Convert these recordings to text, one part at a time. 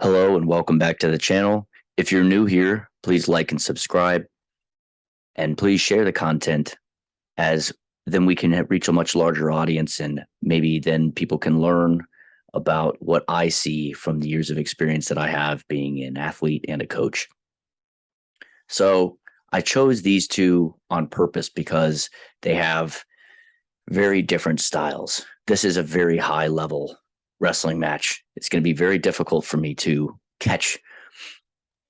Hello and welcome back to the channel. If you're new here, please like and subscribe, and please share the content, as then we can reach a much larger audience, and maybe then people can learn about what I see from the years of experience that I have being an athlete and a coach. So I chose these two on purpose because they have very different styles. This is a very high level wrestling match. It's going to be very difficult for me to catch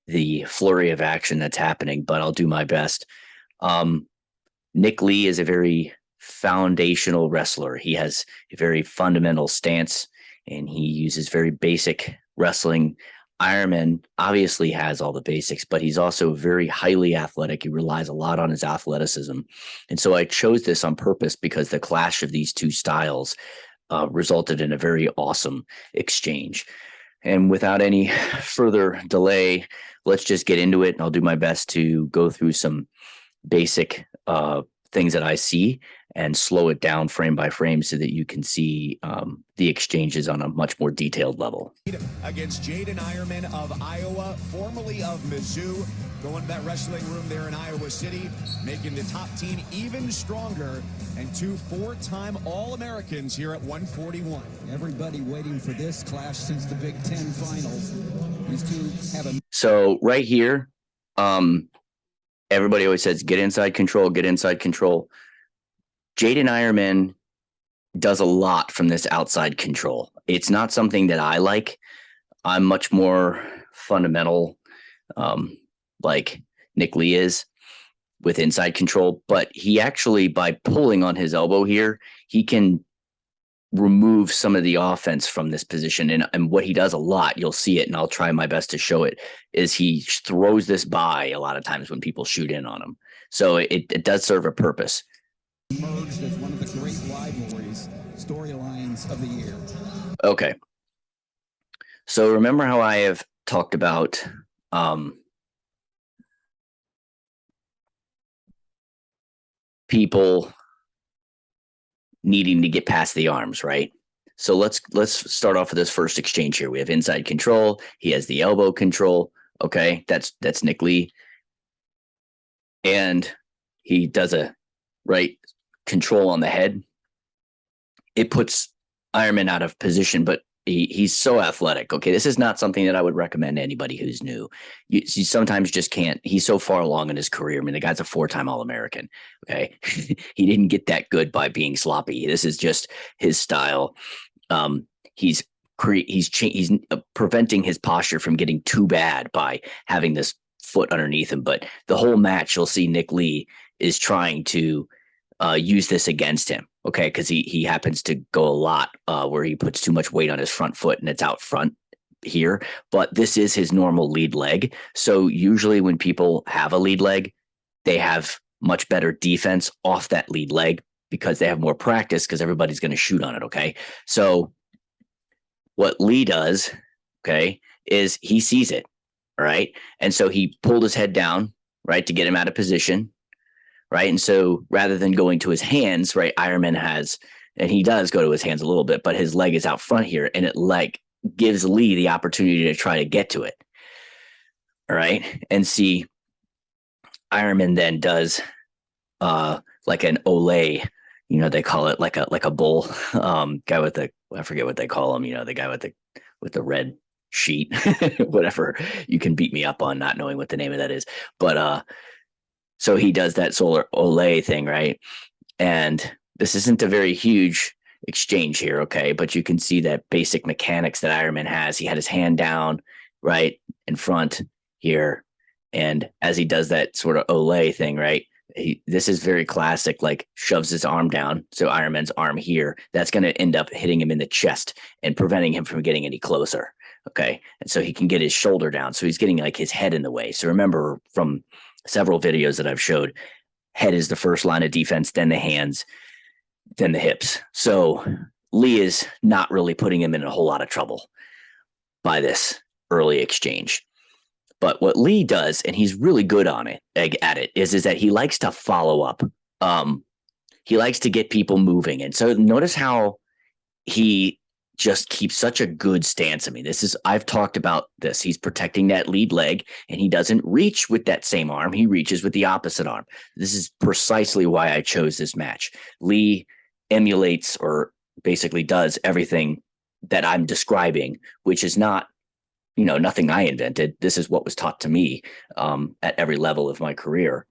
the flurry of action that's happening, but I'll do my best. Nick Lee is a very foundational wrestler. He has a very fundamental stance, and he uses very basic wrestling. Eierman obviously has all the basics, but he's also very highly athletic. He relies a lot on his athleticism. And so I chose this on purpose because the clash of these two styles resulted in a very awesome exchange. And without any further delay, let's just get into it. And I'll do my best to go through some basic things that I see and slow it down frame by frame so that you can see the exchanges on a much more detailed level. Against Jaydin Eierman of Iowa, formerly of Mizzou, going to that wrestling room there in Iowa City, making the top team even stronger, and two four-time All-Americans here at 141. Everybody waiting for this clash since the Big Ten finals. These two have a... So right here, everybody always says, get inside control, get inside control. Jaydin Eierman does a lot from this outside control. It's not something that I like. I'm much more fundamental, like Nick Lee is, with inside control. But he actually, by pulling on his elbow here, he can remove some of the offense from this position. And what he does a lot, you'll see it, and I'll try my best to show it, is he throws this by a lot of times when people shoot in on him. So it does serve a purpose. Emerged as one of the great rivalries, storylines of the year. Okay. So remember how I have talked about people needing to get past the arms, right? So let's start off with this first exchange here. We have inside control. He has the elbow control. Okay, that's Nick Lee. And he does a right control on the head. It puts Eierman out of position, but he's so athletic. Okay, this is not something that I would recommend to anybody who's new. You sometimes just can't. He's so far along in his career. I mean, the guy's a four-time All-American. Okay, he didn't get that good by being sloppy. This is just his style. He's preventing his posture from getting too bad by having this foot underneath him. But the whole match, you'll see Nick Lee is trying to use this against him. Okay, because he happens to go a lot where he puts too much weight on his front foot, and it's out front here. But this is his normal lead leg. So usually when people have a lead leg, they have much better defense off that lead leg because they have more practice, because everybody's going to shoot on it. Okay, so what Lee does, okay, is he sees it. All right, and so he pulled his head down, right, to get him out of position. Right. And so rather than going to his hands, right, Eierman has, and he does go to his hands a little bit, but his leg is out front here, and it like gives Lee the opportunity to try to get to it. All right. And see, Eierman then does like an Olay, they call it like a bull, guy with the, I forget what they call him, the guy with the red sheet, whatever. You can beat me up on not knowing what the name of that is. But so he does that solar Olay thing, right? And this isn't a very huge exchange here, okay? But you can see that basic mechanics that Eierman has. He had his hand down, right, in front here. And as he does that sort of Olay thing, right, this is very classic, like shoves his arm down. So Eierman's arm here, that's going to end up hitting him in the chest and preventing him from getting any closer, okay? And so he can get his shoulder down. So he's getting like his head in the way. So remember from several videos that I've showed, head is the first line of defense, then the hands, then the hips. So Lee is not really putting him in a whole lot of trouble by this early exchange. But what Lee does, and he's really good on it at it, is that he likes to follow up. He likes to get people moving. And so notice how he just keeps such a good stance. I mean, I've talked about this. He's protecting that lead leg, and he doesn't reach with that same arm. He reaches with the opposite arm. This is precisely why I chose this match. Lee emulates, or basically does, everything that I'm describing, which is not, nothing I invented. This is what was taught to me at every level of my career,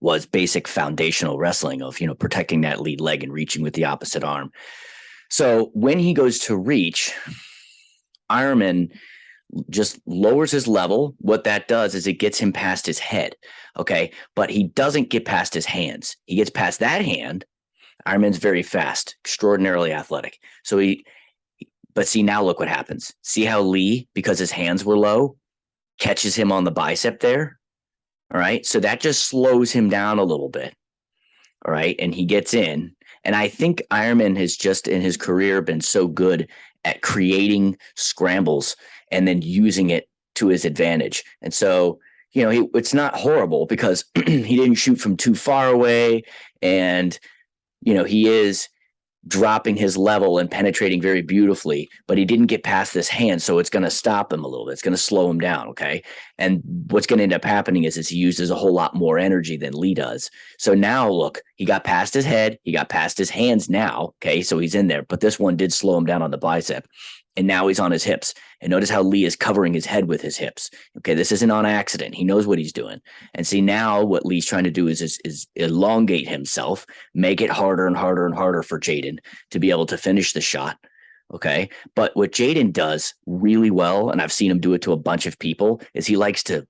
was basic foundational wrestling of, protecting that lead leg and reaching with the opposite arm. So when he goes to reach, Eierman just lowers his level. What that does is it gets him past his head. Okay. But he doesn't get past his hands. He gets past that hand. Eierman's very fast, extraordinarily athletic. But see, now look what happens. See how Lee, because his hands were low, catches him on the bicep there? All right. So that just slows him down a little bit. All right. And he gets in. And I think Eierman has just in his career been so good at creating scrambles and then using it to his advantage. And so, it's not horrible because he didn't shoot from too far away. And, he is dropping his level and penetrating very beautifully, but he didn't get past this hand. So it's going to stop him a little bit. It's going to slow him down. Okay. And what's going to end up happening is he uses a whole lot more energy than Lee does. So now look, he got past his head. He got past his hands now. Okay. So he's in there, but this one did slow him down on the bicep. And now he's on his hips. And notice how Lee is covering his head with his hips. Okay, this isn't on accident. He knows what he's doing. And see, now what Lee's trying to do is elongate himself, make it harder and harder and harder for Jaydin to be able to finish the shot. Okay, but what Jaydin does really well, and I've seen him do it to a bunch of people, is he likes to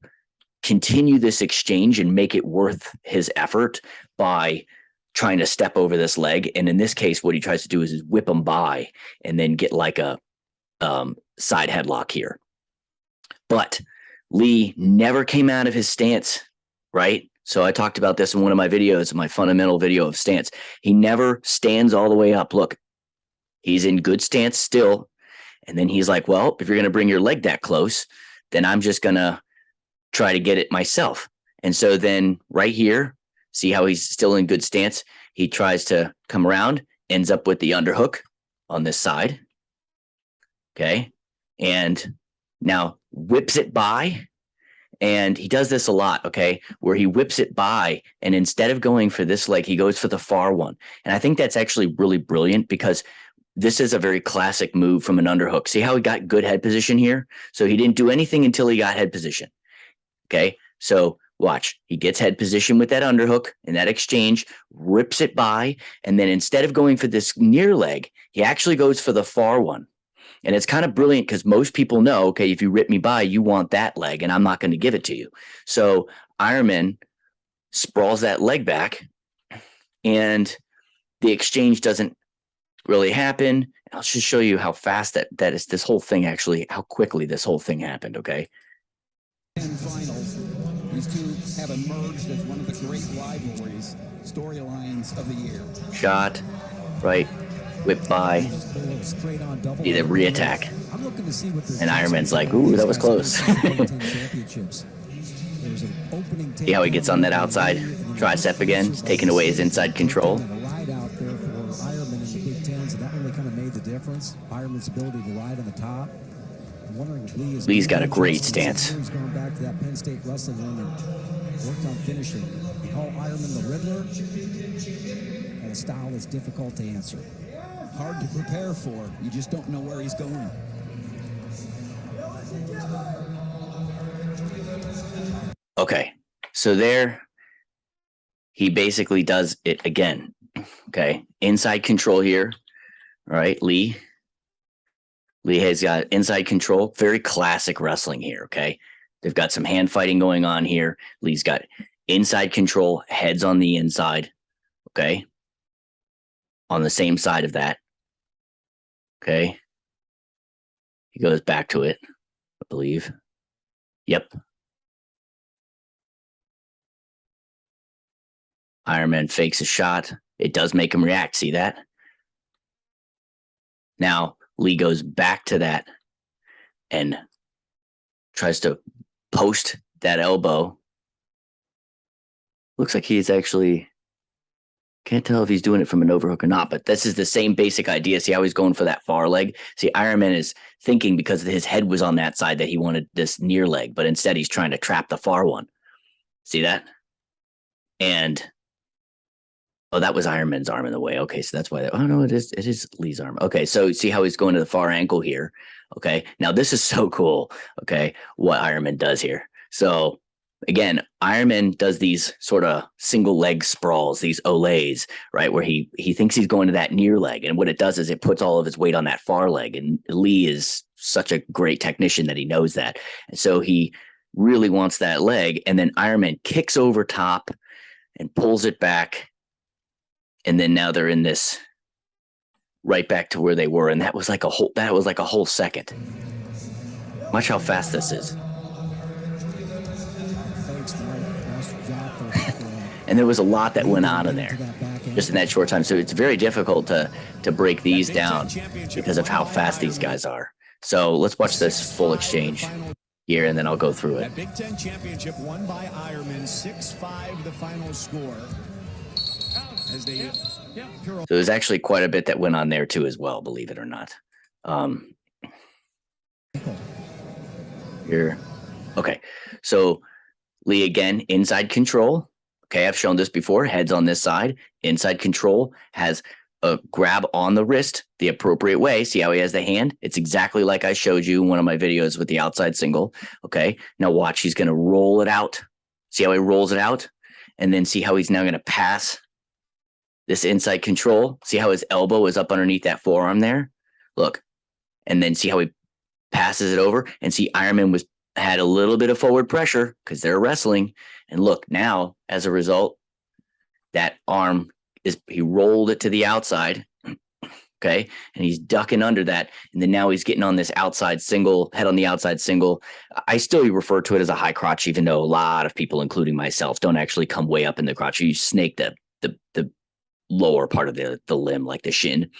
continue this exchange and make it worth his effort by trying to step over this leg. And in this case, what he tries to do is whip him by and then get like a side headlock here. But Lee never came out of his stance, right? So I talked about this in one of my videos, my fundamental video of stance. He never stands all the way up. Look, he's in good stance still. And then he's like, well, if you're going to bring your leg that close, then I'm just going to try to get it myself. And so then right here, see how he's still in good stance? He tries to come around, ends up with the underhook on this side. Okay. And now whips it by. And he does this a lot. Okay. Where he whips it by. And instead of going for this leg, he goes for the far one. And I think that's actually really brilliant because this is a very classic move from an underhook. See how he got good head position here? So he didn't do anything until he got head position. Okay. So watch, he gets head position with that underhook in that exchange, rips it by. And then instead of going for this near leg, he actually goes for the far one. And it's kind of brilliant because most people know, okay, if you rip me by, you want that leg, and I'm not going to give it to you. So Eierman sprawls that leg back, and the exchange doesn't really happen. I'll just show you how fast that is. This whole thing actually, how quickly this whole thing happened. Okay. 10 finals. These two have emerged as one of the great rivalries, storylines of the year. Shot, right. Whip by, either re-attack. And Eierman's like, ooh, that was close. See how he gets on that outside tricep again? He's taking away his inside control. Lee's got a great stance. He's going back to that Penn State wrestling room and worked on finishing. They call Eierman the Riddler, and a style that's difficult to answer. Hard to prepare for. You just don't know where he's going. Okay, so there he basically does it again. Okay, inside control here. All right, Lee has got inside control. Very classic wrestling here. Okay, they've got some hand fighting going on here. Lee's got inside control, heads on the inside. Okay, on the same side of that. Okay. He goes back to it, I believe. Yep. Eierman fakes a shot. It does make him react. See that? Now, Lee goes back to that and tries to post that elbow. Looks like he's actually Can't tell if he's doing it from an overhook or not, but this is the same basic idea. See how he's going for that far leg? See, Eierman is thinking because his head was on that side that he wanted this near leg, but instead he's trying to trap the far one. See that? And oh, that was Eierman's arm in the way. Okay, so that's why. Oh no, it is Lee's arm. Okay, so see how he's going to the far ankle here. Okay, now this is so cool. Okay, what Eierman does here. So again, Eierman does these sort of single leg sprawls, these olays, right, where he thinks he's going to that near leg, and what it does is it puts all of his weight on that far leg. And Lee is such a great technician that he knows that, and so he really wants that leg. And then Eierman kicks over top and pulls it back. And then now they're in this right back to where they were. And that was like a whole second. Watch how fast this is. And there was a lot that went on in there just in that short time. So it's very difficult to break these down because of how fast these guys are. So let's watch this full exchange here, and then I'll go through it. That Big Ten championship won by Eierman, 6-5 the final score. So there's actually quite a bit that went on there too as well, believe it or not. Here. Okay. So Lee again, inside control. Okay, I've shown this before. Head's on this side. Inside control, has a grab on the wrist the appropriate way. See how he has the hand? It's exactly like I showed you in one of my videos with the outside single. Okay, now watch. He's going to roll it out. See how he rolls it out? And then see how he's now going to pass this inside control. See how his elbow is up underneath that forearm there? Look. And then see how he passes it over. And see Eierman had a little bit of forward pressure because they're wrestling. And look, now, as a result, that arm he rolled it to the outside. Okay. And he's ducking under that. And then now he's getting on this outside single, head on the outside single. I still refer to it as a high crotch, even though a lot of people, including myself, don't actually come way up in the crotch. You snake the lower part of the limb, like the shin.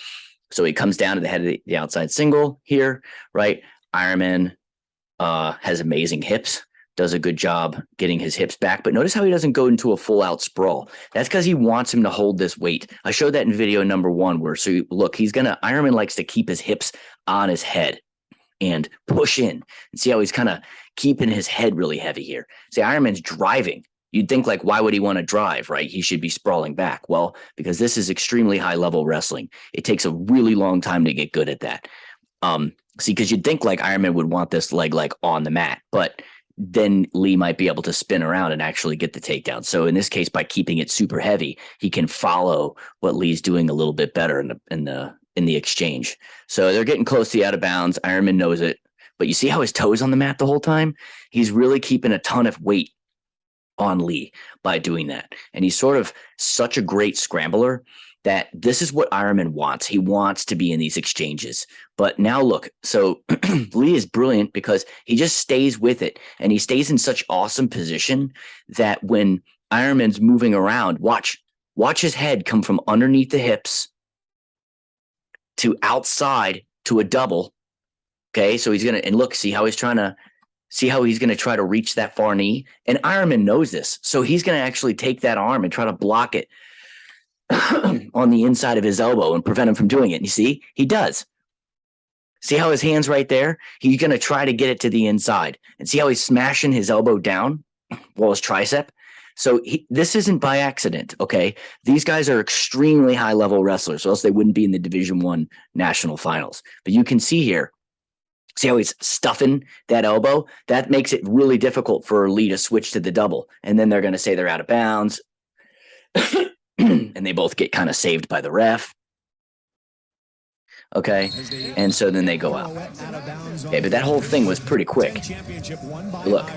So he comes down to the head of the outside single here, right? Eierman has amazing hips, does a good job getting his hips back. But notice how he doesn't go into a full out sprawl. That's because he wants him to hold this weight. I showed that in video number 1 where, so look, Eierman likes to keep his hips on his head and push in. And see how he's kind of keeping his head really heavy here. See, Eierman's driving. You'd think, like, why would he want to drive, right? He should be sprawling back. Well, because this is extremely high level wrestling. It takes a really long time to get good at that. See, because you'd think like Eierman would want this leg like on the mat, but then Lee might be able to spin around and actually get the takedown. So in this case, by keeping it super heavy, he can follow what Lee's doing a little bit better in the exchange. So they're getting close to the out of bounds. Eierman knows it, but you see how his toes on the mat the whole time? He's really keeping a ton of weight on Lee by doing that. And he's sort of such a great scrambler that this is what Eierman wants. He wants to be in these exchanges. But now look, so Lee is brilliant because he just stays with it. And he stays in such awesome position that when Eierman's moving around, watch his head come from underneath the hips to outside to a double. Okay, so he's going to, and look, see how he's going to try to reach that far knee. And Eierman knows this. So he's going to actually take that arm and try to block it on the inside of his elbow and prevent him from doing it. And you see, he does. See how his hand's right there? He's going to try to get it to the inside. And see how he's smashing his elbow down while his tricep? So this isn't by accident, okay? These guys are extremely high-level wrestlers, or else they wouldn't be in the Division I national finals. But you can see here, see how he's stuffing that elbow? That makes it really difficult for Lee to switch to the double. And then they're going to say they're out of bounds. And they both get kind of saved by the ref. Okay. And so then they go out. Okay, but that whole thing was pretty quick. Look.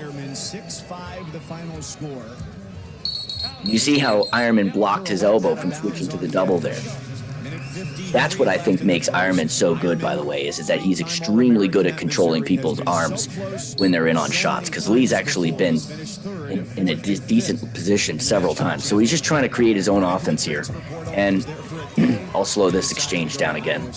You see how Eierman blocked his elbow from switching to the double there. That's what I think makes Eierman so good, by the way, is that he's extremely good at controlling people's arms when they're in on shots, because Lee's actually been in a decent position several times. So he's just trying to create his own offense here. And I'll slow this exchange down again.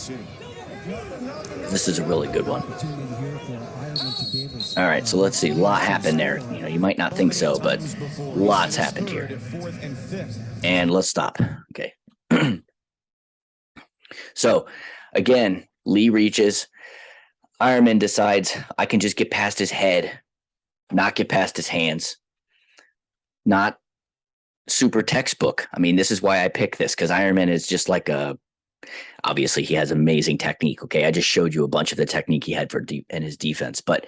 This is a really good one. Opportunity here for Eierman to be able to- All right, so let's see. A lot happened there. You know, you might not think so, but lots happened here. And let's stop. Okay. So again, Lee reaches. Eierman decides I can just get past his head, not get past his hands. Not super textbook. I mean, this is why I picked this, because Eierman is just like obviously he has amazing technique. Okay. I just showed you a bunch of the technique he had in his defense, but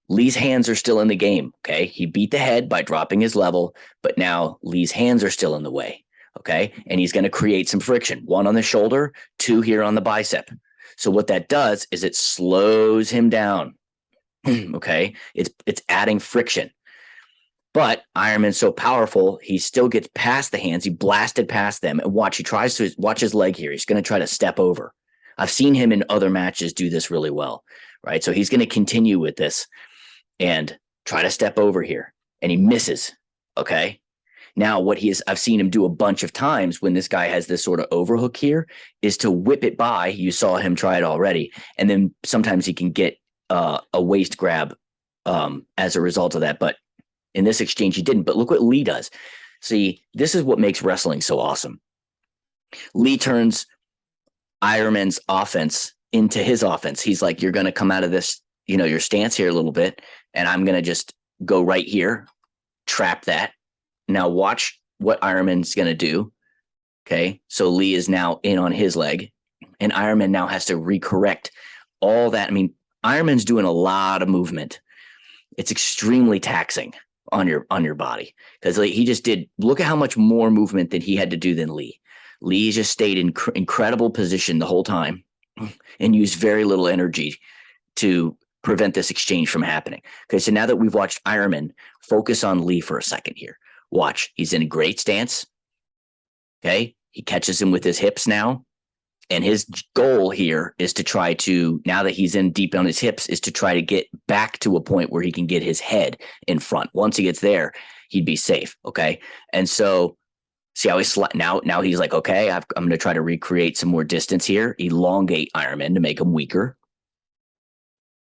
Lee's hands are still in the game. Okay. He beat the head by dropping his level, but now Lee's hands are still in the way. Okay. And he's going to create some friction, 1 on the shoulder, 2 here on the bicep. So what that does is it slows him down. Okay. It's adding friction. But Eierman's so powerful, he still gets past the hands. He blasted past them. And watch, he tries to watch his leg here. He's going to try to step over. I've seen him in other matches do this really well, right? So he's going to continue with this and try to step over here. And he misses, okay? Now, I've seen him do a bunch of times when this guy has this sort of overhook here is to whip it by. You saw him try it already. And then sometimes he can get a waist grab as a result of that. But in this exchange, he didn't. But look what Lee does. See, this is what makes wrestling so awesome. Lee turns Eierman's offense into his offense. He's like, you're going to come out of this, your stance here a little bit, and I'm going to just go right here, trap that. Now watch what Eierman's going to do. Okay, so Lee is now in on his leg, and Eierman now has to recorrect all that. I mean, Eierman's doing a lot of movement. It's extremely taxing on your body, because he just did. Look at how much more movement than he had to do than Lee. Lee just stayed in incredible position the whole time and used very little energy to prevent this exchange from happening. Okay, so now that we've watched Eierman, focus on Lee for a second here. Watch, he's in a great stance. Okay, he catches him with his hips now. And his goal here is to try to, now that he's in deep on his hips, is to try to get back to a point where he can get his head in front. Once he gets there, he'd be safe. Okay. And so see how he's now he's like, okay, I'm going to try to recreate some more distance here, elongate Eierman to make him weaker.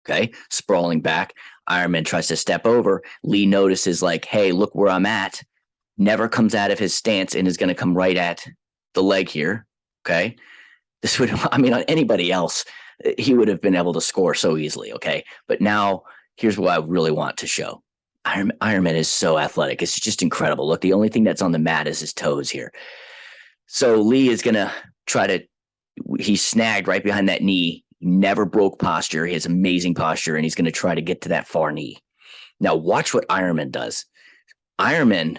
Okay. Sprawling back. Eierman tries to step over. Lee notices like, hey, look where I'm at. Never comes out of his stance and is going to come right at the leg here. Okay. This would, on anybody else, he would have been able to score so easily. Okay. But now here's what I really want to show. Eierman is so athletic. It's just incredible. Look, the only thing that's on the mat is his toes here. So Lee is going to he's snagged right behind that knee. Never broke posture. He has amazing posture, and he's going to try to get to that far knee. Now watch what Eierman does. Eierman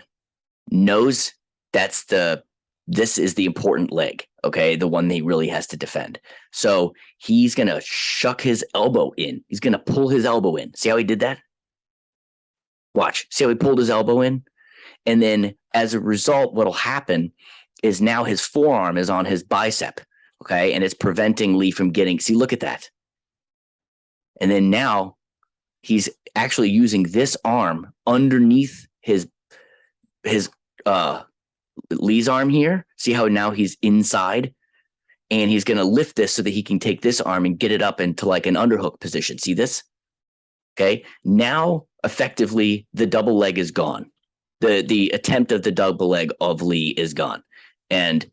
knows this is the important leg. Okay. The one that he really has to defend. So he's going to shuck his elbow in. He's going to pull his elbow in. See how he did that? Watch. See how he pulled his elbow in? And then as a result, what'll happen is now his forearm is on his bicep. Okay. And it's preventing Lee from getting, see, look at that. And then now he's actually using this arm underneath his Lee's arm here. See how now he's inside, and he's going to lift this so that he can take this arm and get it up into like an underhook position. See this? Okay. Now effectively the double leg is gone. The attempt of the double leg of Lee is gone. And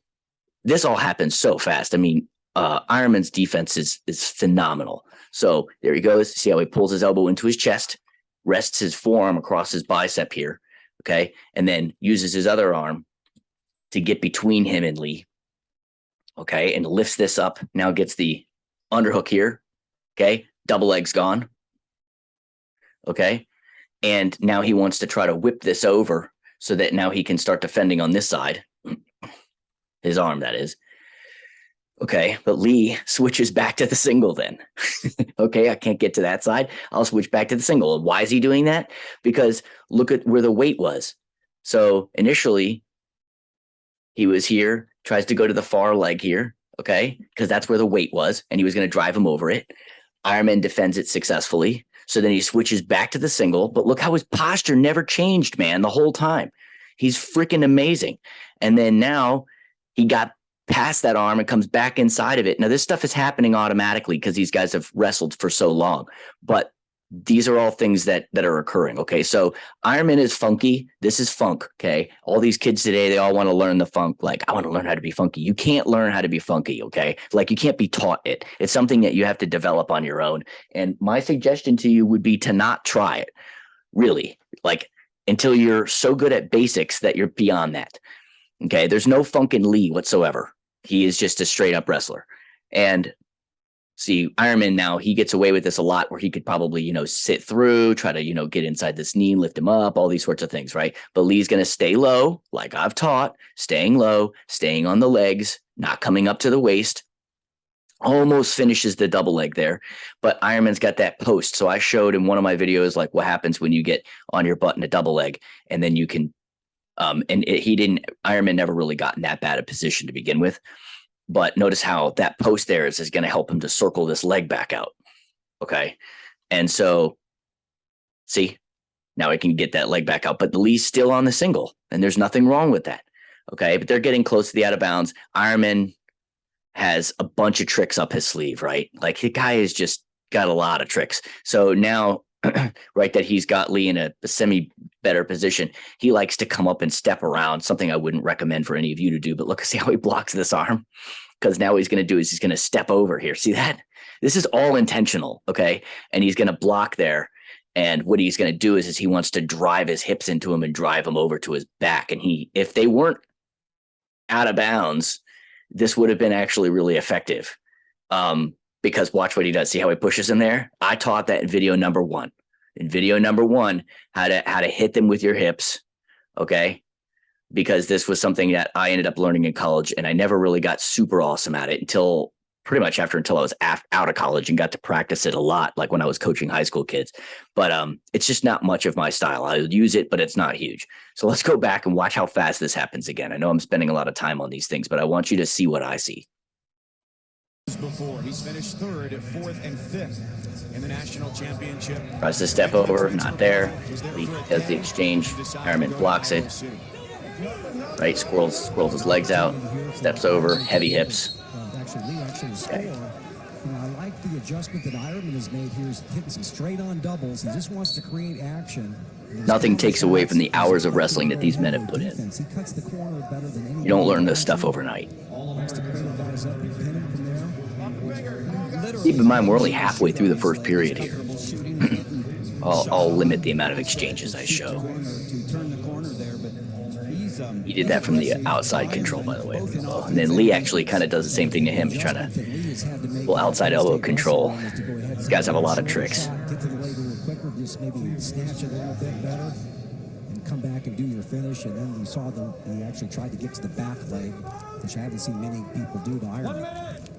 this all happens so fast. Eierman's defense is phenomenal. So there he goes. See how he pulls his elbow into his chest, rests his forearm across his bicep here. Okay. And then uses his other arm to get between him and Lee. Okay. And lifts this up. Now gets the underhook here. Okay. Double leg's gone. Okay. And now he wants to try to whip this over so that now he can start defending on this side. His arm, that is. Okay. But Lee switches back to the single then. Okay. I can't get to that side. I'll switch back to the single. Why is he doing that? Because look at where the weight was. So initially he was here, tries to go to the far leg here. Okay. Because that's where the weight was. And he was going to drive him over it. Eierman defends it successfully. So then he switches back to the single, but look how his posture never changed, man, the whole time. He's freaking amazing. And then now he got past that arm and comes back inside of it. Now, this stuff is happening automatically because these guys have wrestled for so long, but these are all things that are occurring. Okay. So Eierman is funky. This is funk. Okay. All these kids today, they all want to learn the funk. Like, I want to learn how to be funky. You can't learn how to be funky. Okay. Like, you can't be taught it. It's something that you have to develop on your own. And my suggestion to you would be to not try it, really, like, until you're so good at basics that you're beyond that. Okay. There's no funk in Lee whatsoever. He is just a straight up wrestler. And see, Eierman now, he gets away with this a lot where he could probably, sit through, try to, get inside this knee, lift him up, all these sorts of things, right? But Lee's going to stay low, like I've taught, staying low, staying on the legs, not coming up to the waist. Almost finishes the double leg there, but Eierman's got that post. So I showed in one of my videos, like, what happens when you get on your butt in a double leg, and then you can, Eierman never really got in that bad a position to begin with. But notice how that post there is going to help him to circle this leg back out. Okay. And so, see, now I can get that leg back out, but the Lee's still on the single, and there's nothing wrong with that. Okay. But they're getting close to the out of bounds. Eierman has a bunch of tricks up his sleeve, right? Like, the guy has just got a lot of tricks. So now, right, that he's got Lee in a semi better position, he likes to come up and step around, something I wouldn't recommend for any of you to do, but look, see how he blocks this arm? Because now what he's going to do is he's going to step over here. See that? This is all intentional. Okay. And he's going to block there. And what he's going to do is he wants to drive his hips into him and drive him over to his back. And if they weren't out of bounds, this would have been actually really effective. Because watch what he does. See how he pushes him there? I taught that in video number 1. In video number 1, how to hit them with your hips. Okay. Because this was something that I ended up learning in college, and I never really got super awesome at it until I was out of college and got to practice it a lot, like when I was coaching high school kids. But it's just not much of my style. I'll use it, but it's not huge. So let's go back and watch how fast this happens again. I know I'm spending a lot of time on these things, but I want you to see what I see. Before he's finished 3rd, 4th, and 5th in the national championship. Tries to step over, not there. He does the exchange. Eierman blocks it. Right, squirrels his legs out, steps over, heavy hips. Okay. I like the adjustment that Eierman has made here. He's hitting some straight-on doubles. He just wants to create action. Nothing takes away from the hours of wrestling that these men have put in. You don't learn this stuff overnight. Keep in mind, we're only halfway through the first period here. I'll limit the amount of exchanges I show. He did that from the outside control, by the way. And then Lee actually kind of does the same thing to him. He's trying to pull outside elbow control. These guys have a lot of tricks. Just maybe snatch it a little bit better and come back and do your finish. And then we saw he actually tried to get to the back leg, which I haven't seen many people do to Eierman.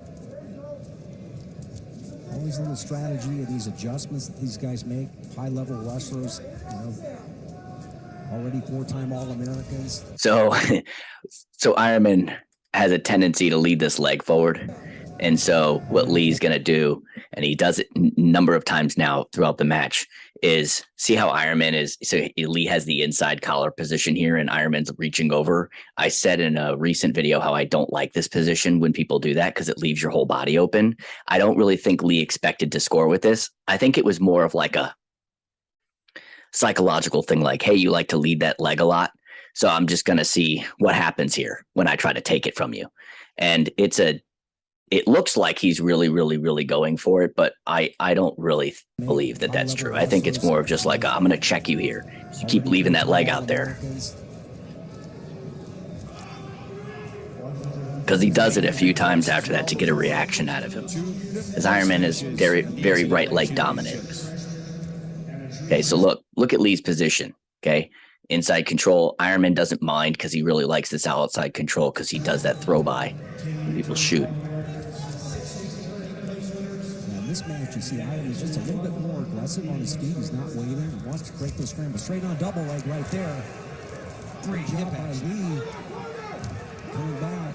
All these little strategy and these adjustments that these guys make, high-level wrestlers, already 4-time All-Americans. So Eierman has a tendency to lead this leg forward. And so what Lee's going to do, and he does it a number of times now throughout the match, is see how Eierman is. So Lee has the inside collar position here, and Eierman's reaching over. I said in a recent video how I don't like this position when people do that because it leaves your whole body open. I don't really think Lee expected to score with this. I think it was more of like a psychological thing, like, hey, you like to lead that leg a lot, so I'm just going to see what happens here when I try to take it from you. And it looks like he's really, really, really going for it, but I don't really believe that that's true. I think it's more of just like, I'm going to check you here. You keep leaving that leg out there. Because he does it a few times after that to get a reaction out of him. As Eierman is very, very right leg dominant. Okay, so look at Lee's position. Okay, inside control. Eierman doesn't mind because he really likes this outside control because he does that throw by when people shoot. This match, you see Eierman is just a little bit more aggressive on his feet. He's not waiting. He wants to break those scrambles. Straight on double leg right there. Great job by Lee. Coming back.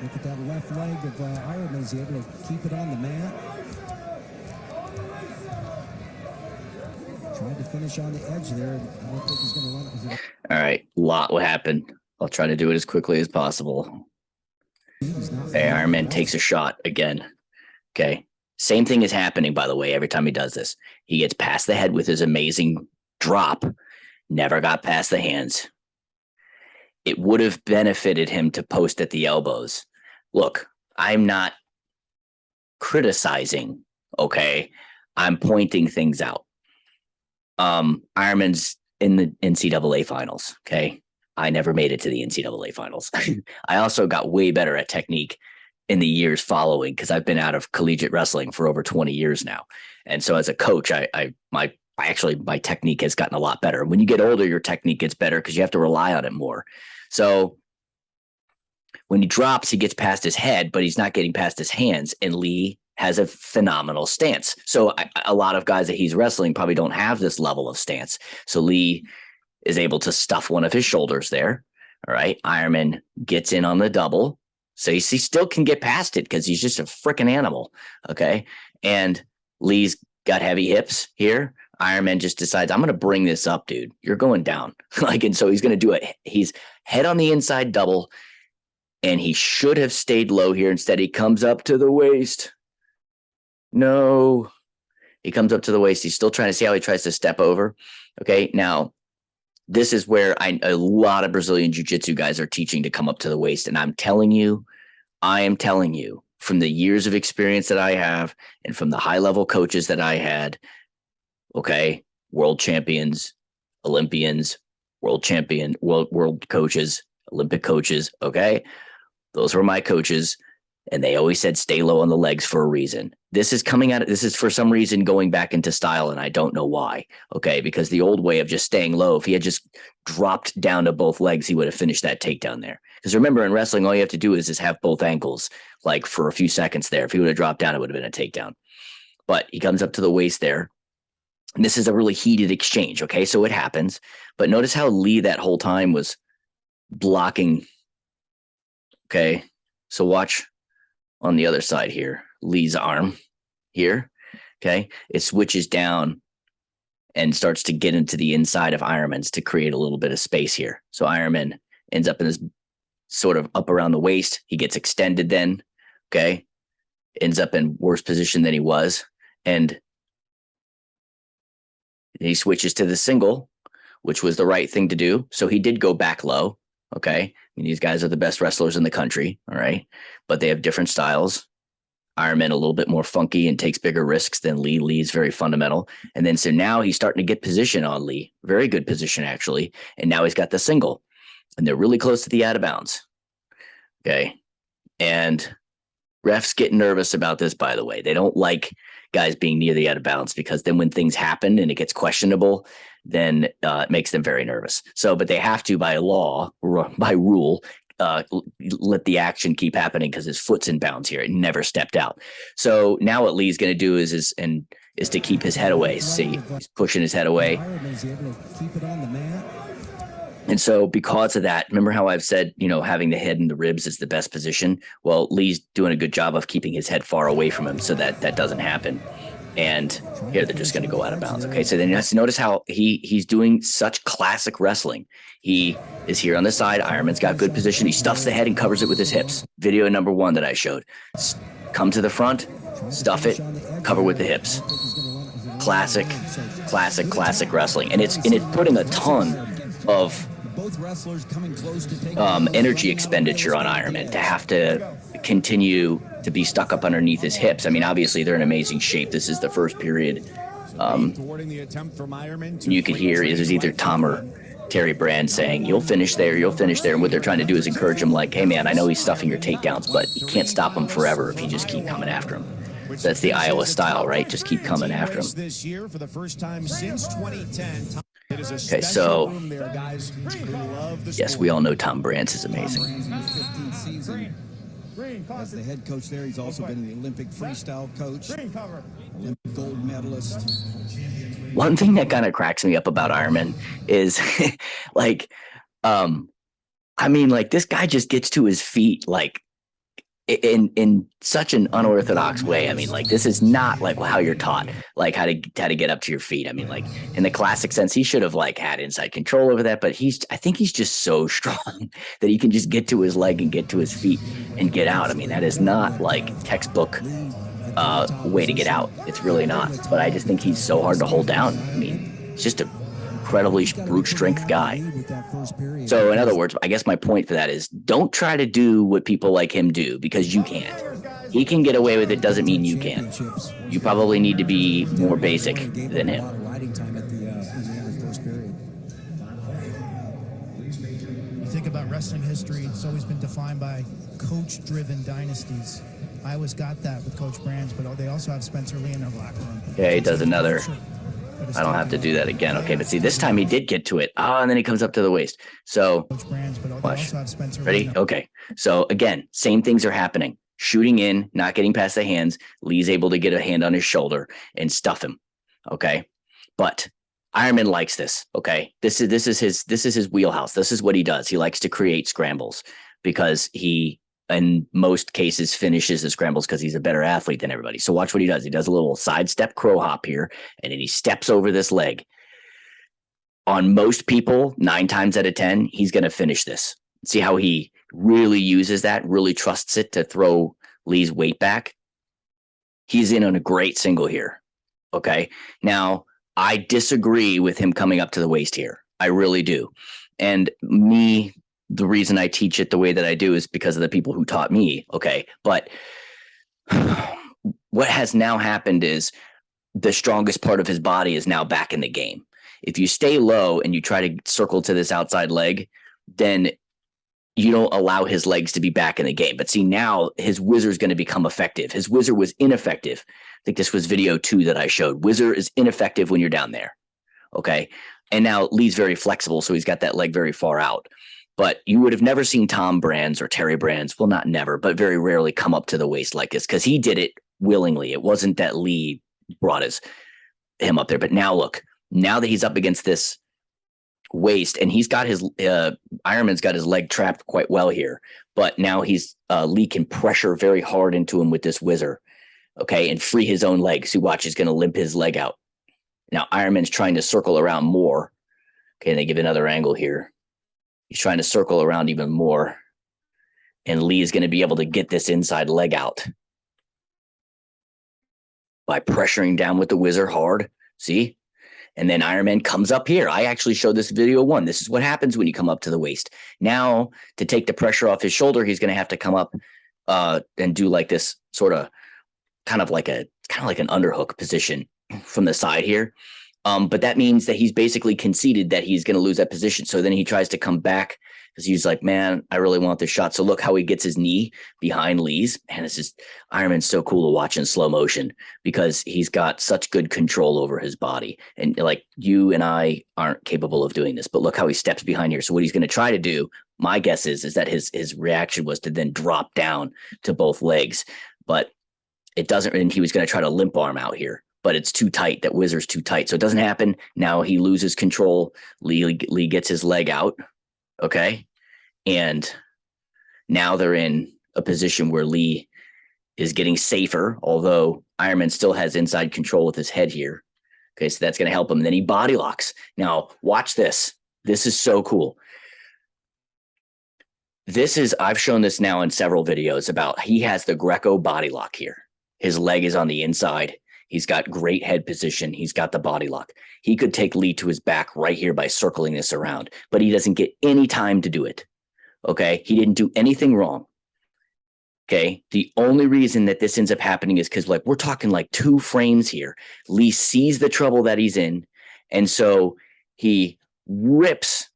Look at that left leg of Eierman. Is he able to keep it on the mat? Tried to finish on the edge there. I don't think he's going to run it. All right, a lot will happen. I'll try to do it as quickly as possible. Okay, Ironman takes a shot again. Okay. Same thing is happening, by the way, every time he does this. He gets past the head with his amazing drop, never got past the hands. It would have benefited him to post at the elbows. Look, I'm not criticizing, okay? I'm pointing things out. Ironman's in the NCAA finals, okay? I never made it to the NCAA finals. I also got way better at technique in the years following because I've been out of collegiate wrestling for over 20 years now. And so as a coach, my technique has gotten a lot better. When you get older, your technique gets better because you have to rely on it more. So when he drops, he gets past his head, but he's not getting past his hands. And Lee has a phenomenal stance. So a lot of guys that he's wrestling probably don't have this level of stance. So Lee is able to stuff one of his shoulders there. All right. Eierman gets in on the double. So he still can get past it because he's just a freaking animal. Okay. And Lee's got heavy hips here. Eierman just decides, I'm going to bring this up, dude. You're going down. And so he's going to do it. He's head on the inside double, and he should have stayed low here. Instead, he comes up to the waist. No, he comes up to the waist. He's still trying to see how he tries to step over. Okay. Now, this is where a lot of Brazilian jiu-jitsu guys are teaching to come up to the waist. And I am telling you from the years of experience that I have and from the high-level coaches that I had, okay, world champions, Olympians, world coaches, Olympic coaches, okay? Those were my coaches, and they always said stay low on the legs for a reason. This is for some reason going back into style, and I don't know why, okay? Because the old way of just staying low, if he had just dropped down to both legs, he would have finished that takedown there. Because remember, in wrestling, all you have to do is have both ankles, like for a few seconds there. If he would have dropped down, it would have been a takedown. But he comes up to the waist there, and this is a really heated exchange, okay? So it happens. But notice how Lee that whole time was blocking, okay? So watch on the other side here, Lee's arm here, okay? It switches down and starts to get into the inside of Eierman's to create a little bit of space here. So Eierman ends up in this sort of up around the waist. He gets extended then, okay? Ends up in worse position than he was. And he switches to the single, which was the right thing to do. So he did go back low, okay? I mean, these guys are the best wrestlers in the country, all right? But they have different styles. Eierman a little bit more funky and takes bigger risks than Lee. Lee's very fundamental. And then so now he's starting to get position on Lee. Very good position, actually. And now he's got the single. And they're really close to the out of bounds. Okay. And refs get nervous about this, by the way. They don't like guys being near the out of bounds because then when things happen and it gets questionable, then it makes them very nervous. So, but they have to, by law, by rule, let the action keep happening because his foot's in bounds here. It never stepped out. So now what Lee's going to do is to keep his head away. See, he's pushing his head away. And so because of that, remember how I've said, having the head and the ribs is the best position? Well, Lee's doing a good job of keeping his head far away from him so that doesn't happen. And here they're just going to go out of bounds. Okay, so then notice how he's doing such classic wrestling. He is here on the side. Eierman's got good position. He stuffs the head and covers it with his hips. Video number 1 that I showed. Come to the front, stuff it, cover with the hips. Classic wrestling. And it's putting a ton of energy expenditure on Eierman to have to continue to be stuck up underneath his hips. I mean, obviously they're in amazing shape. This is the first period. You could hear there's either Tom or Terry Brand saying, you'll finish there. And what they're trying to do is encourage him like, hey man, I know he's stuffing your takedowns, but you can't stop him forever if you just keep coming after him. So that's the Iowa style, right? Just keep coming after him. This year for the first time since 2010. Okay, so yes, we all know Tom Brands is amazing. As the head coach there, he's also been the Olympic freestyle coach, Olympic gold medalist. One thing that kind of cracks me up about Eierman is this guy just gets to his feet like in such an unorthodox way. I mean, like, this is not like how you're taught, like how to get up to your feet. I mean, like in the classic sense, he should have like had inside control over that, but I think he's just so strong that he can just get to his leg and get to his feet and get out. I mean, that is not like textbook way to get out. It's really not. But I just think he's so hard to hold down. I mean, he's just a incredibly brute strength guy. So in other words, I guess my point for that is don't try to do what people like him do, because you can't. He can get away with it, doesn't mean you can. You probably need to be more basic than him. You think about wrestling history, it's always been defined by coach-driven dynasties. Iowa's got that with Coach Brands, but they also have Spencer Lee in their locker room. Yeah, he does another. I don't have to do that again. Okay, but see, this time he did get to it. Oh, and then he comes up to the waist. So, watch. Ready? Okay. So, again, same things are happening. Shooting in, not getting past the hands. Lee's able to get a hand on his shoulder and stuff him. Okay. But Eierman likes this. Okay. This is his wheelhouse. This is what he does. He likes to create scrambles because he, in most cases, finishes the scrambles because he's a better athlete than everybody. So watch what he does. He does a little sidestep crow hop here, and then he steps over this leg. On most people, 9 times out of 10, he's going to finish this. See how he really uses that, really trusts it to throw Lee's weight back? He's in on a great single here. Okay. Now, I disagree with him coming up to the waist here. I really do. And the reason I teach it the way that I do is because of the people who taught me. Okay. But what has now happened is the strongest part of his body is now back in the game. If you stay low and you try to circle to this outside leg, then you don't allow his legs to be back in the game. But see, now his whizzer is going to become effective. His whizzer was ineffective. I think this was video 2 that I showed. Whizzer is ineffective when you're down there. Okay. And now Lee's very flexible, so he's got that leg very far out. But you would have never seen Tom Brands or Terry Brands, well, not never, but very rarely come up to the waist like this because he did it willingly. It wasn't that Lee brought him up there. But now look, now that he's up against this waist and he's got his Eierman's got his leg trapped quite well here, but now Lee can pressure very hard into him with this whizzer, okay, and free his own leg. So watch, he's going to limp his leg out. Now Eierman's trying to circle around more. Okay, and they give another angle here. He's trying to circle around even more. And Lee is going to be able to get this inside leg out by pressuring down with the whizzer hard. See? And then Eierman comes up here. I actually showed this video 1. This is what happens when you come up to the waist. Now, to take the pressure off his shoulder, he's going to have to come up and do like this sort of kind of like an underhook position from the side here. But that means that he's basically conceded that he's going to lose that position. So then he tries to come back because he's like, man, I really want this shot. So look how he gets his knee behind Lee's. And it's just, Eierman's so cool to watch in slow motion because he's got such good control over his body. And like you and I aren't capable of doing this, but look how he steps behind here. So what he's going to try to do, my guess is that his reaction was to then drop down to both legs, but it doesn't. And he was going to try to limp arm out here. But it's too tight. That whizzer's too tight. So it doesn't happen. Now he loses control. Lee gets his leg out. Okay. And now they're in a position where Lee is getting safer, although Eierman still has inside control with his head here. Okay. So that's going to help him. And then he body locks. Now watch this. This is so cool. I've shown this now in several videos about he has the Greco body lock here. His leg is on the inside. He's got great head position. He's got the body lock. He could take Lee to his back right here by circling this around, but he doesn't get any time to do it. Okay. He didn't do anything wrong. Okay. The only reason that this ends up happening is because we're talking like 2 frames here. Lee sees the trouble that he's in. And so he rips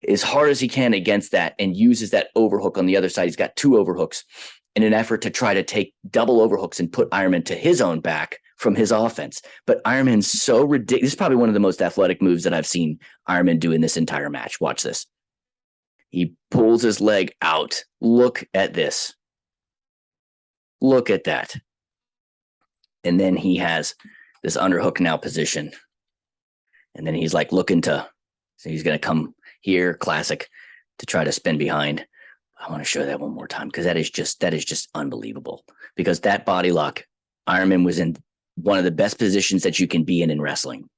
as hard as he can against that and uses that overhook on the other side. He's got 2 overhooks in an effort to try to take double overhooks and put Eierman to his own back from his offense. But Eierman's so ridiculous. This is probably one of the most athletic moves that I've seen Eierman do in this entire match. Watch this. He pulls his leg out. Look at this. Look at that. And then he has this underhook now position. And then he's like so he's going to come here, classic, to try to spin behind. I want to show that one more time because that is just unbelievable. Because that body lock, Eierman was in one of the best positions that you can be in wrestling,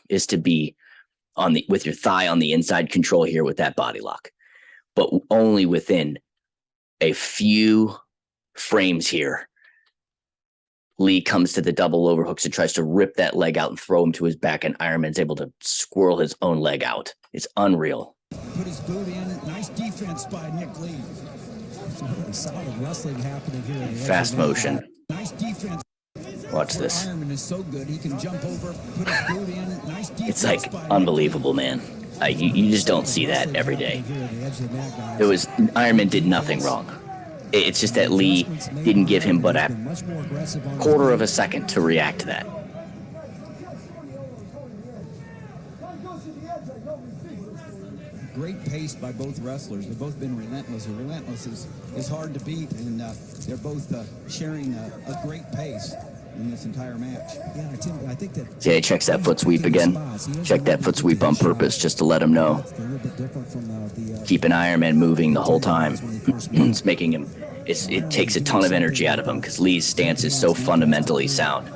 is to be with your thigh on the inside control here with that body lock, but only within a few frames here. Lee comes to the double overhooks and tries to rip that leg out and throw him to his back, and Eierman's able to squirrel his own leg out. It's unreal. Put his boot in. Nice defense by Nick Lee. Some really solid wrestling happening here. Fast motion. Nice defense. Watch this. Eierman is so good. He can jump over, put his boot in. Nice defense. It's like unbelievable, man. You just don't see that every day. Eierman did nothing wrong. It's just that Lee didn't give him but a quarter of a second to react to that. Great pace by both wrestlers. They've both been relentless. And relentless is hard to beat, and they're both sharing a great pace in this entire match. Yeah, I think that. See, he checks that foot sweep again. Check that foot sweep on purpose just to let him know. Keeping Eierman moving the whole time. It's making him. It takes a ton of energy out of him because Lee's stance is so fundamentally sound.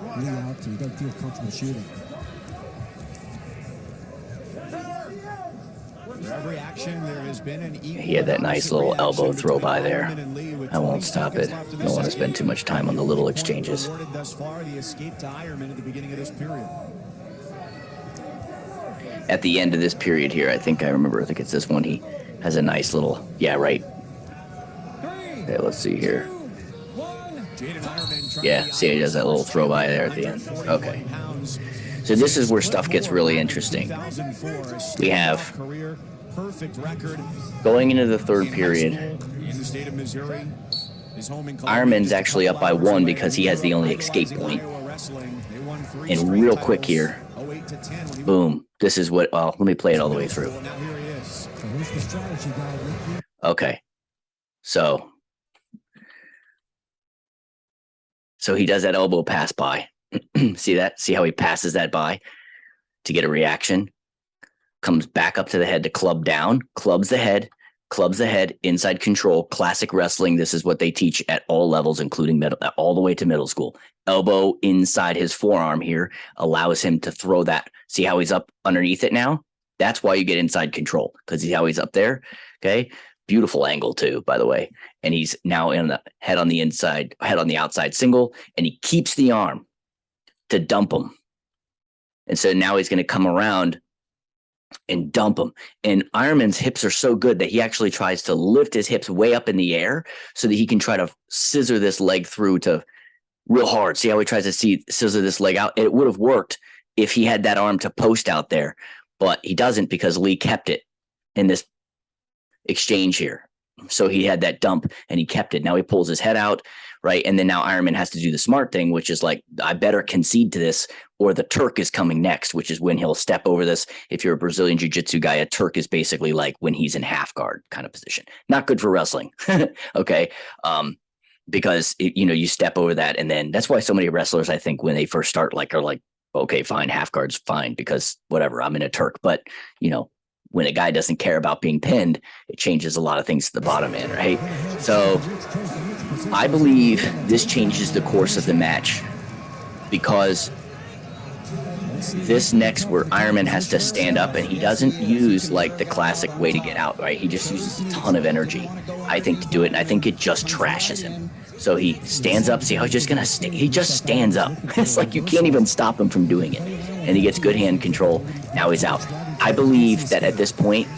He had that nice little elbow throw by there. I won't stop it. Don't want to spend too much time on the little exchanges. At the end of this period here, I think it's this one, he has a nice little, yeah, right. Okay, let's see here. Yeah, see, he does that little throw by there at the end. Okay. So this is where stuff gets really interesting. We have going into the third period, Eierman's actually up by 1 because he has the only escape point. And real quick here, boom. This is what, let me play it all the way through. Okay. So he does that elbow pass by. See that? See how he passes that by to get a reaction? Comes back up to the head to club down, clubs the head, inside control, classic wrestling. This is what they teach at all levels, including middle, all the way to middle school. Elbow inside his forearm here allows him to throw that. See how he's up underneath it now? That's why you get inside control, because see how he's up there? Okay. Beautiful angle too, by the way. And he's now in the head on the outside single, and he keeps the arm to dump him. And so now he's going to come around and dump him. And Eierman's hips are so good that he actually tries to lift his hips way up in the air so that he can try to scissor this leg through to real hard. See how he tries to scissor this leg out? It would have worked if he had that arm to post out there, but he doesn't because Lee kept it in this exchange here. So he had that dump and he kept it. Now he pulls his head out, right? And then now Eierman has to do the smart thing, which is like, I better concede to this or the Turk is coming next, which is when he'll step over this. If you're a Brazilian jiu-jitsu guy, a Turk is basically like when he's in half guard kind of position. Not good for wrestling. Okay. Because you step over that, and then that's why so many wrestlers, I think, when they first start, are like, okay, fine, half guard's fine because whatever, I'm in a Turk. But when a guy doesn't care about being pinned, it changes a lot of things to the bottom end, right? So I believe this changes the course of the match because this next where Eierman has to stand up, and he doesn't use like the classic way to get out, right? He just uses a ton of energy, I think, to do it, and I think it just trashes him. So he stands up. See how he's just going to he just stands up. It's like you can't even stop him from doing it. And he gets good hand control. Now he's out. I believe that at this point,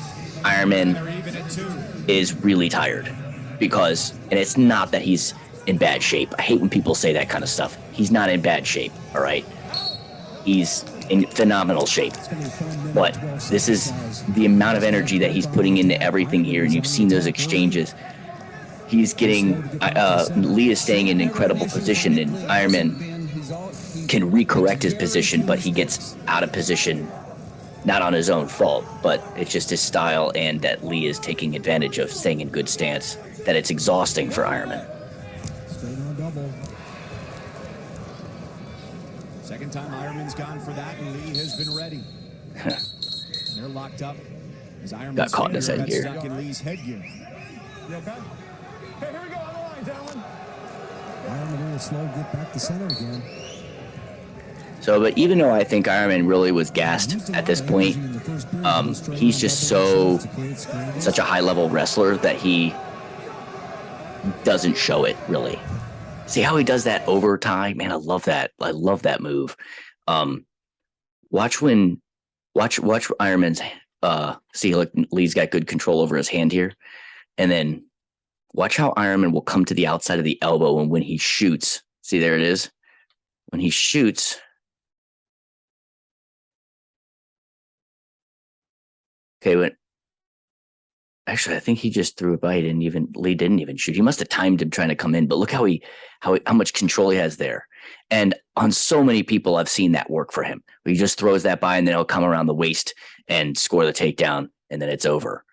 Eierman is really tired because, and it's not that he's in bad shape. I hate when people say that kind of stuff. He's not in bad shape, all right? He's in phenomenal shape. But this is the amount of energy that he's putting into everything here, and you've seen those exchanges. He's getting, Lee is staying in incredible position, and Eierman can recorrect his position, but he gets out of position, not on his own fault, but it's just his style, and that Lee is taking advantage of staying in good stance, that it's exhausting for Eierman. Second time Eierman's gone for that, and Lee has been ready. They're locked up. As Eierman's got caught in his headgear. stuck in Lee's headgear. You okay? Eierman a little slow, get back to center again. So, but even though I think Eierman really was gassed at this point, he's just such a high-level wrestler that he doesn't show it, really. See how he does that overtime? Man, I love that. I love that move. Watch Eierman's, see, look, Lee's got good control over his hand here. And then watch how Eierman will come to the outside of the elbow, and when he shoots, see, there it is. When he shoots, okay, but actually, I think he just threw it by. Lee didn't even shoot. He must have timed him trying to come in, but look how much control he has there. And on so many people, I've seen that work for him. He just throws that by, and then he'll come around the waist and score the takedown, and then it's over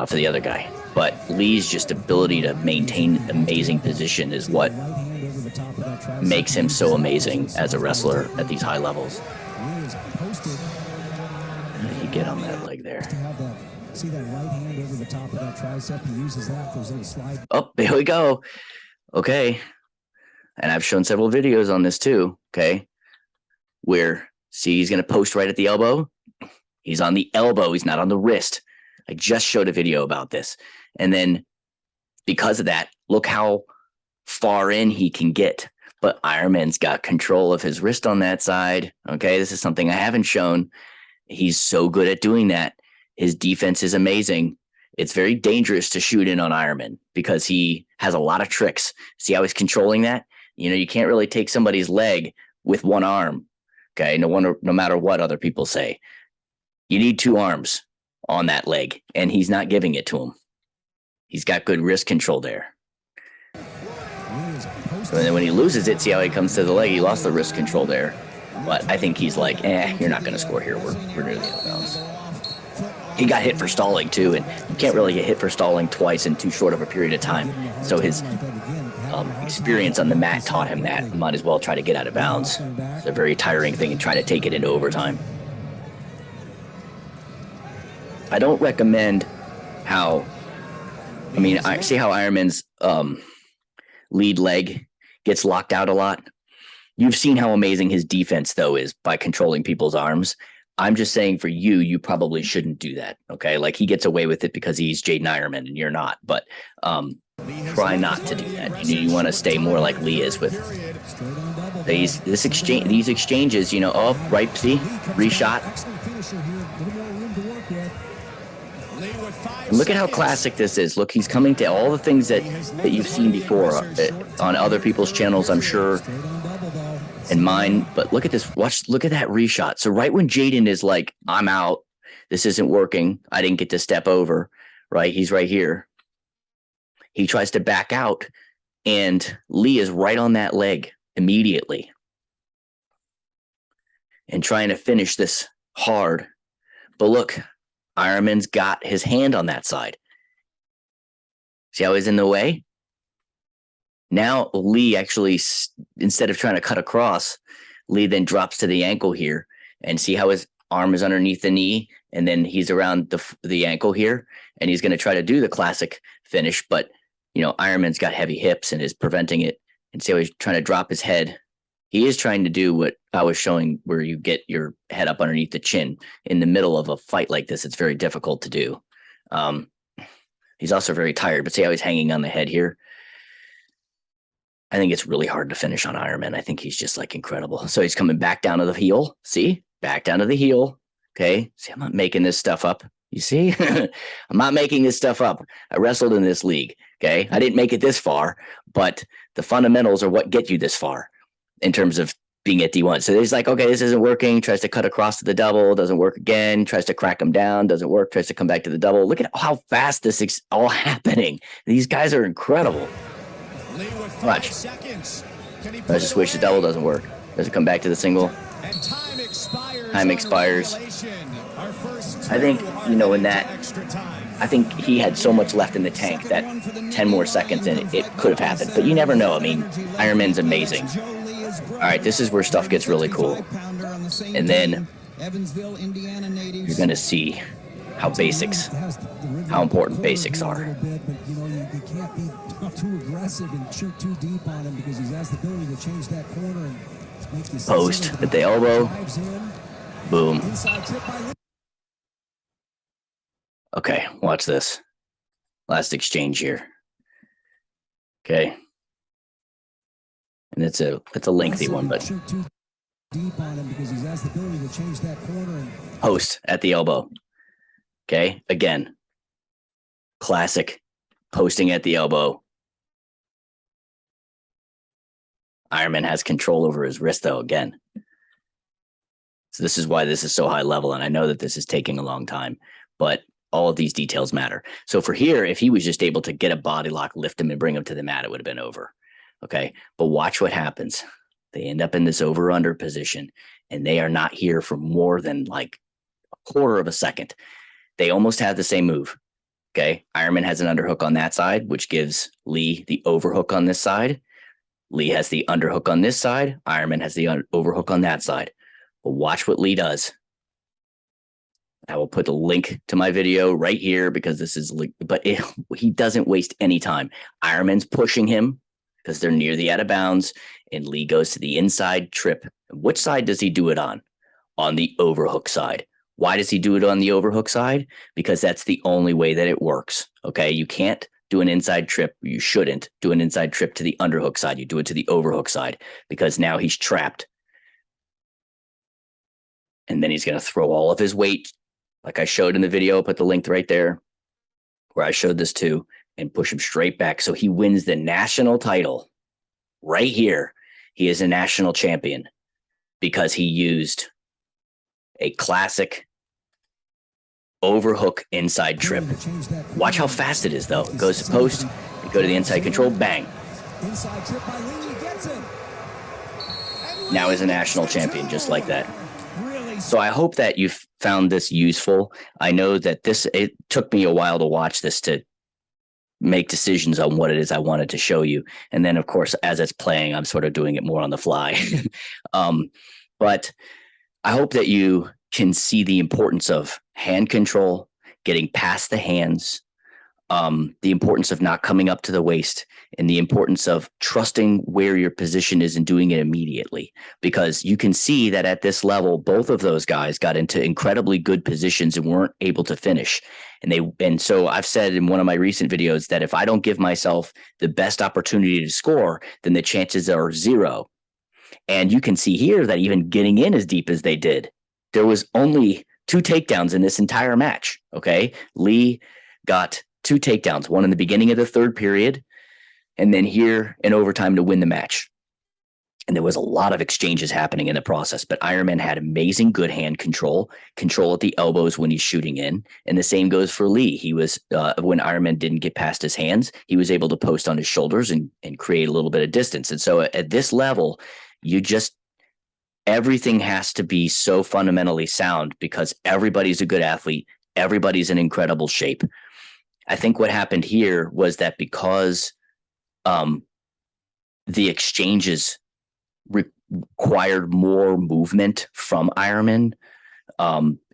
for the other guy. But Lee's just ability to maintain amazing position is what makes him so amazing as a wrestler at these high levels. How did he get on that leg there? See that right hand over the top of that tricep? He uses that for his little slide. Oh, there we go. Okay. And I've shown several videos on this too. Okay. Where, see, he's going to post right at the elbow. He's on the elbow. He's not on the wrist. I just showed a video about this. And then because of that, look how far in he can get. But Eierman's got control of his wrist on that side. Okay. This is something I haven't shown. He's so good at doing that. His defense is amazing. It's very dangerous to shoot in on Eierman because he has a lot of tricks. See how he's controlling that? You know, you can't really take somebody's leg with one arm. Okay. No matter what other people say. You need two arms on that leg, and he's not giving it to him. He's got good wrist control there. And then when he loses it, see how he comes to the leg? He lost the wrist control there. But I think he's like, you're not going to score here. We're nearly out of bounds. He got hit for stalling too, and you can't really get hit for stalling twice in too short of a period of time. So his experience on the mat taught him that. Might as well try to get out of bounds. It's a very tiring thing and try to take it into overtime. I don't recommend I see how Eierman's lead leg gets locked out a lot. You've seen how amazing his defense, though, is by controlling people's arms. I'm just saying for you probably shouldn't do that, okay? Like, he gets away with it because he's Jaydin Eierman and you're not, but try not to do that. You want to stay more like Lee is with these exchanges, you know, right, see, reshot. And look at how classic this is. Look, he's coming to all the things that you've seen before on other people's channels, I'm sure, and mine. But look at this. Look at that reshot. So right when Jaydin is like, I'm out, this isn't working, I didn't get to step over, right? He's right here. He tries to back out, and Lee is right on that leg immediately and trying to finish this hard. But look, Eierman's got his hand on that side. See how he's in the way? Now Lee actually, instead of trying to cut across, Lee then drops to the ankle here, and see how his arm is underneath the knee, and then he's around the ankle here, and he's going to try to do the classic finish, but you know, Eierman's got heavy hips and is preventing it. And see how he's trying to drop his head. He is trying to do what I was showing, where you get your head up underneath the chin. In the middle of a fight like this, it's very difficult to do. He's also very tired, but see how he's hanging on the head here? I think it's really hard to finish on Eierman. I think he's just like incredible. So he's coming back down to the heel. See? Back down to the heel. Okay. See, I'm not making this stuff up. You see? I'm not making this stuff up. I wrestled in this league. Okay. I didn't make it this far, but the fundamentals are what get you this far in terms of being at D1. So he's like, okay, this isn't working. Tries to cut across to the double. Doesn't work again. Tries to crack him down. Doesn't work. Tries to come back to the double. Look at how fast this is all happening. These guys are incredible. Watch. I just wish the double doesn't work. Does it come back to the single? Time expires. I think, you know, in that, I think he had so much left in the tank that 10 more seconds and it could have happened. But you never know. I mean, Eierman's amazing. All right, this is where stuff gets really cool. And then you're going to see how important basics are. too aggressive and shoot too deep on him because he has the ability to change that corner and make you Post at the elbow. Boom. Okay, watch this. Last exchange here. Okay. And it's a lengthy one, but deep on him because he has the ability to change that corner and post at the elbow. Okay, again. Classic posting at the elbow. Eierman has control over his wrist, though, again. So this is why this is so high level, and I know that this is taking a long time, but all of these details matter. So for here, if he was just able to get a body lock, lift him, and bring him to the mat, it would have been over. Okay, but watch what happens. They end up in this over-under position, and they are not here for more than like a quarter of a second. They almost have the same move. Okay, Eierman has an underhook on that side, which gives Lee the overhook on this side. Lee has the underhook on this side. Eierman has the overhook on that side. But watch what Lee does. I will put the link to my video right here because this is, but he doesn't waste any time. Eierman's pushing him because they're near the out of bounds, and Lee goes to the inside trip. Which side does he do it on? On the overhook side. Why does he do it on the overhook side? Because that's the only way that it works. Okay, you can't do an inside trip. You shouldn't do an inside trip to the underhook side. You do it to the overhook side because now he's trapped. And then he's going to throw all of his weight, like I showed in the video. I'll put the link right there where I showed this too, and push him straight back. So he wins the national title right here. He is a national champion because he used a classic overhook inside trip. Watch how fast it is, though. It goes to post, you go to the inside control, bang. inside trip by Lee, he gets it. Now he's a national champion, just like that. So I hope that you found this useful. I know that it took me a while to watch this to make decisions on what it is I wanted to show you. And then, of course, as it's playing, I'm sort of doing it more on the fly. But I hope that you can see the importance of hand control, getting past the hands, the importance of not coming up to the waist, and the importance of trusting where your position is and doing it immediately. Because you can see that at this level, both of those guys got into incredibly good positions and weren't able to finish. And so I've said in one of my recent videos that if I don't give myself the best opportunity to score, then the chances are zero. And you can see here that even getting in as deep as they did, there was only 2 takedowns in this entire match. Okay. Lee got 2 takedowns, one in the beginning of the 3rd period, and then here in overtime to win the match. And there was a lot of exchanges happening in the process, but Eierman had amazing good hand control at the elbows when he's shooting in. And the same goes for Lee. He was, when Eierman didn't get past his hands, he was able to post on his shoulders and create a little bit of distance. And so at this level, everything has to be so fundamentally sound because everybody's a good athlete. Everybody's in incredible shape. I think what happened here was that because the exchanges required more movement from Eierman,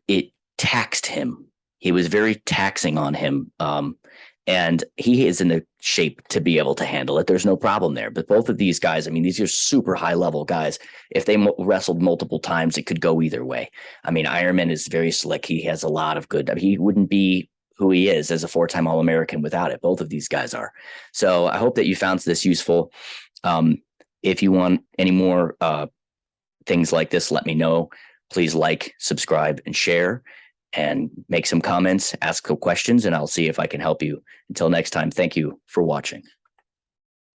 it taxed him. He was very taxing on him. And he is in the shape to be able to handle it. There's no problem there. But both of these guys, I mean, these are super high level guys. If they wrestled multiple times, it could go either way. I mean, Eierman is very slick. He has a lot of good. He wouldn't be who he is as a 4-time All-American without it. Both of these guys are. So I hope that you found this useful. If you want any more things like this, let me know. Please like, subscribe, and share, and make some comments, ask some questions, and I'll see if I can help you. Until next time, thank you for watching.